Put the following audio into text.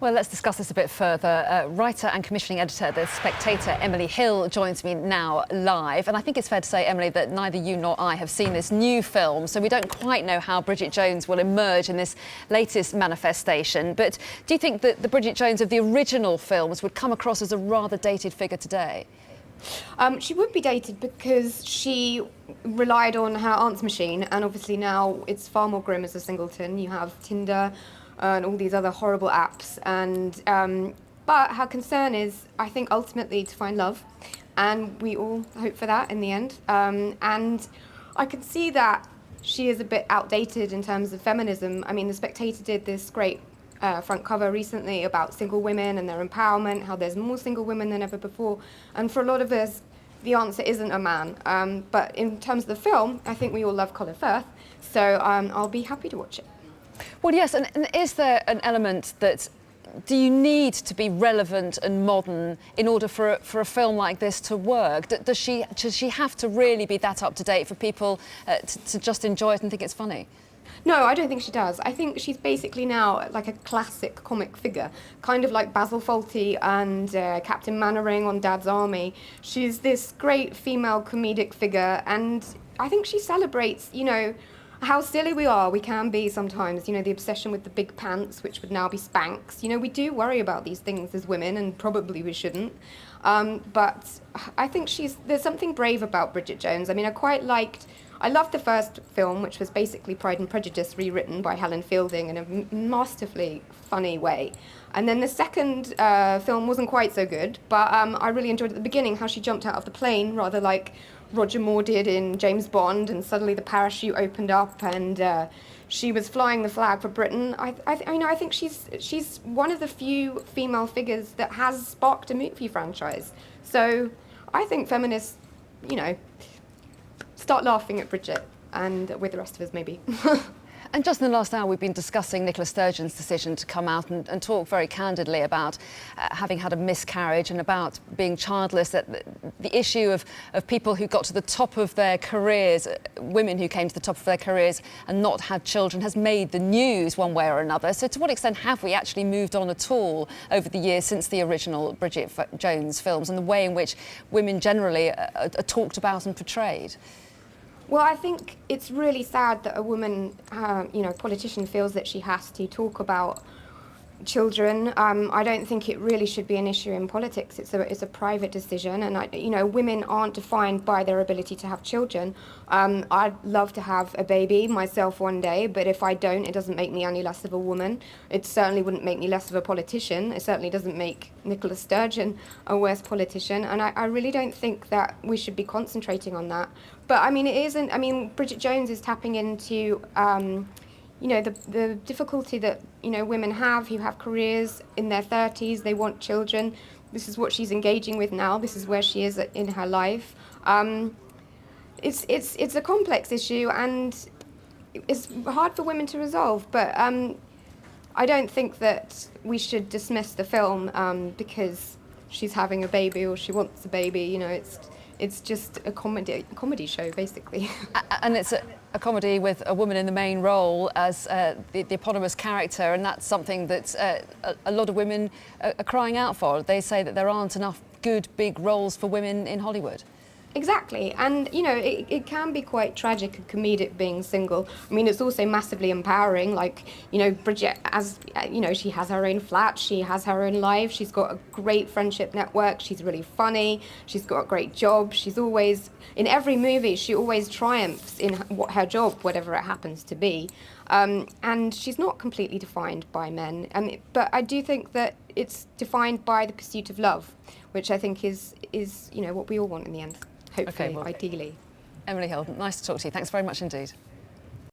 Well, let's discuss this a bit further. Writer and commissioning editor at The Spectator, Emily Hill, joins me now live. And I think it's fair to say, Emily, that neither you nor I have seen this new film, so we don't quite know how Bridget Jones will emerge in this latest manifestation. But do you think that the Bridget Jones of the original films would come across as a rather dated figure today? She would be dated because she relied on her aunt's machine, and obviously now it's far more grim as a singleton. You have Tinder and all these other horrible apps, and but her concern is, I think, ultimately to find love, and we all hope for that in the end. And I can see that she is a bit outdated in terms of feminism. I mean, The Spectator did this great front cover recently about single women and their empowerment, how there's more single women than ever before. And for a lot of us, the answer isn't a man. But in terms of the film, I think we all love Colin Firth, so I'll be happy to watch it. Well, yes, and is there an element that, do you need to be relevant and modern in order for a film like this to work? Does she have to really be that up to date for people to just enjoy it and think it's funny? No, I don't think she does. I think she's basically now like a classic comic figure, kind of like Basil Fawlty and Captain Mannering on Dad's Army. She's this great female comedic figure, and I think she celebrates, you know, how silly we can be sometimes, you know, the obsession with the big pants, which would now be Spanx. You know, we do worry about these things as women, and probably we shouldn't. But I think there's something brave about Bridget Jones. I mean, I loved the first film, which was basically Pride and Prejudice rewritten by Helen Fielding in a masterfully funny way. And then the second film wasn't quite so good, but I really enjoyed at the beginning how she jumped out of the plane, rather like Roger Moore did in James Bond, and suddenly the parachute opened up and she was flying the flag for Britain. I think she's one of the few female figures that has sparked a movie franchise. So I think feminists, you know, start laughing at Bridget, and with the rest of us maybe. And just in the last hour, we've been discussing Nicola Sturgeon's decision to come out and talk very candidly about having had a miscarriage and about being childless, that the issue of people who got to the top of their careers, women who came to the top of their careers and not had children, has made the news one way or another. So to what extent have we actually moved on at all over the years since the original Bridget Jones films, and the way in which women generally are talked about and portrayed? Well, I think it's really sad that a woman, you know, politician feels that she has to talk about children. I don't think it really should be an issue in politics. It's a private decision, and you know, women aren't defined by their ability to have children. I'd love to have a baby myself one day, but if I don't, it doesn't make me any less of a woman. It certainly wouldn't make me less of a politician. It certainly doesn't make Nicola Sturgeon a worse politician, and I really don't think that we should be concentrating on that. But I mean, it isn't. I mean, Bridget Jones is tapping into you know, the difficulty that, you know, women have who have careers in their 30s, they want children. This is what she's engaging with now. This is where she is in her life. It's a complex issue, and it's hard for women to resolve, but I don't think that we should dismiss the film because she's having a baby or she wants a baby. You know, it's just a comedy show, basically. And it's a comedy with a woman in the main role as the eponymous character, and that's something that a lot of women are crying out for. They say that there aren't enough good, big roles for women in Hollywood. Exactly, and you know, it can be quite tragic and comedic being single. I mean, it's also massively empowering. Like, you know, Bridget, as you know, she has her own flat, she has her own life, she's got a great friendship network, she's really funny, she's got a great job, she's always, in every movie, she always triumphs in her job, whatever it happens to be. And she's not completely defined by men, but I do think that it's defined by the pursuit of love, which I think is you know, what we all want in the end. Hopefully, okay, well, ideally. Emily Hill, nice to talk to you. Thanks very much indeed.